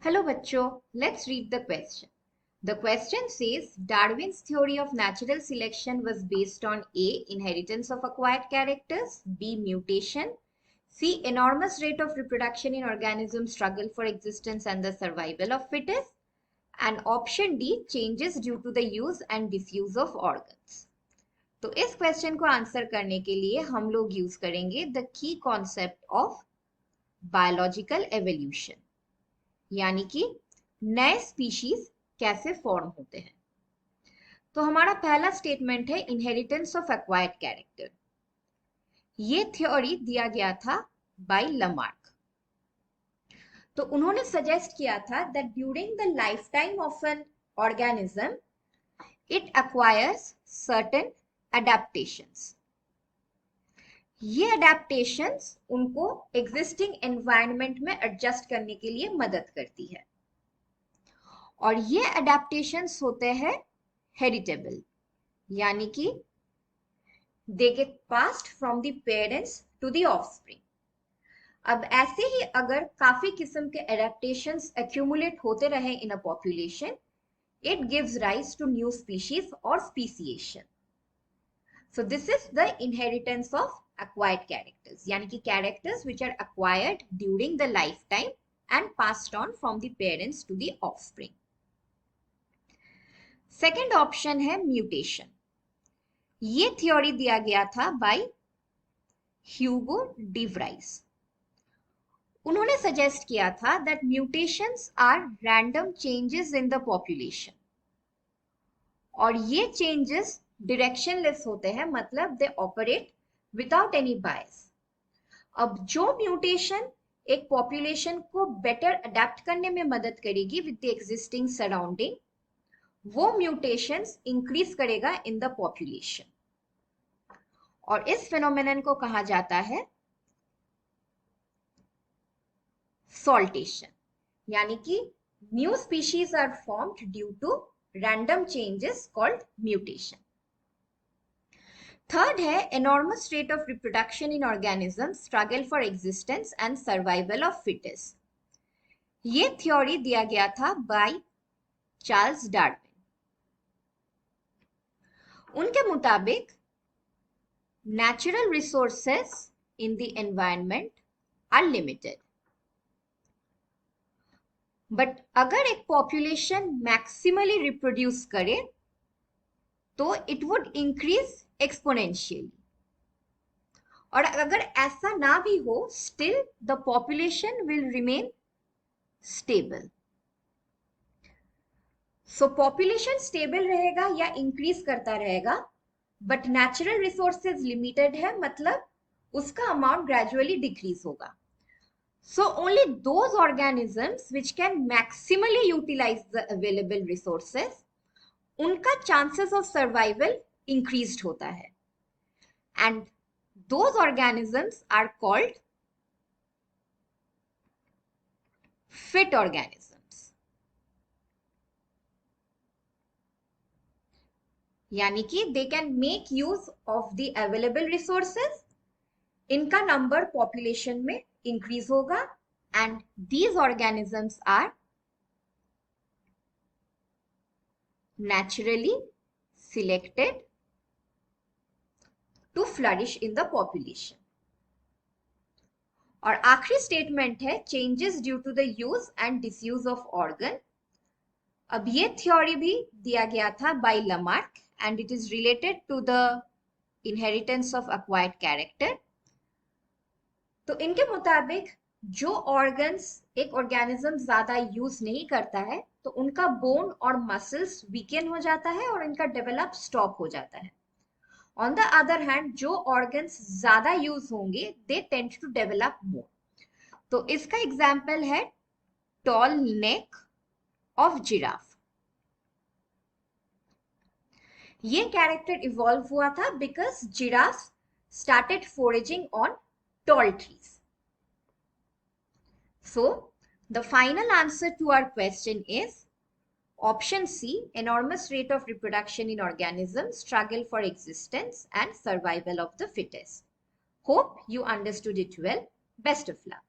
Hello bachcho, let's read the question. The question says Darwin's theory of natural selection was based on A. Inheritance of acquired characters, B. Mutation, C. Enormous rate of reproduction in organisms, struggle for existence and the survival of fittest, and option D. Changes due to the use and disuse of organs. तो इस question को answer करने के लिए हम लोग use करेंगे the key concept of biological evolution, यानी कि नए स्पीशीज कैसे फॉर्म होते हैं। तो हमारा पहला स्टेटमेंट है इनहेरिटेंस ऑफ एक्वायर्ड कैरेक्टर। ये थ्योरी दिया गया था बाय लमार्क। तो उन्होंने सजेस्ट किया था that during the life time of an organism it acquires certain adaptations. ये एडेप्टेशंस उनको एग्जिस्टिंग एनवायरनमेंट में एडजस्ट करने के लिए मदद करती है, और ये एडेप्टेशंस होते हैं हेरिटेबल, यानी कि they get passed from the parents to the offspring. अब ऐसे ही अगर काफी किस्म के एडेप्टेशंस एक्यूमुलेट होते रहे in a population, it gives rise to new species और speciation. So this is the inheritance of acquired characters, यानी कि characters which are acquired during the lifetime and passed on from the parents to the offspring. Second option है mutation. ये theory दिया गया था by Hugo de Vries. उन्होंने suggest किया था that mutations are random changes in the population, और ये changes डायरेक्शनलेस होते हैं, मतलब दे ऑपरेट विदाउट एनी बायस। अब जो म्यूटेशन एक पॉपुलेशन को बेटर अडेप्ट करने में मदद करेगी विद द एग्जिस्टिंग सराउंडिंग, वो म्यूटेशंस इंक्रीज करेगा इन द पॉपुलेशन, और इस फिनोमेनन को कहा जाता है सॉल्टेशन, यानी कि new species are formed due to random changes called mutation. Third है enormous rate of reproduction in organisms, struggle for existence and survival of fittest. ये थ्योरी दिया गया था बाय चार्ल्स डार्विन। उनके मुताबिक natural resources in the environment are limited, but अगर एक population maximally reproduce करे तो it would increase exponentially, और अगर ऐसा ना भी हो still the population will remain stable. So population stable रहेगा या increase करता रहेगा, but natural resources limited है, मतलब उसका amount gradually decrease होगा. So only those organisms which can maximally utilize the available resources, उनका chances of survival increased होता है, and those organisms are called fit organisms, यानी कि they can make use of the available resources, इनका number population में increase होगा, and these organisms are naturally selected to flourish in the population. और आखिरी statement है changes due to the use and disuse of organ. अब ये theory भी दिया गया था by Lamarck and it is related to the inheritance of acquired character. तो इनके मुताबिक जो ऑर्गन्स एक ऑर्गेनिज्म ज्यादा यूज नहीं करता है तो उनका बोन और मसल्स वीकन हो जाता है और इनका डेवलप स्टॉप हो जाता है। ऑन द अदर हैंड जो ऑर्गन्स ज्यादा यूज होंगे they tend to develop more. तो इसका एग्जांपल है टॉल नेक ऑफ जिराफ। ये कैरेक्टर इवॉल्व हुआ था because giraffe started foraging on tall trees. So the final answer to our question is option C, enormous rate of reproduction in organisms, struggle for existence and survival of the fittest. Hope you understood it well. Best of luck.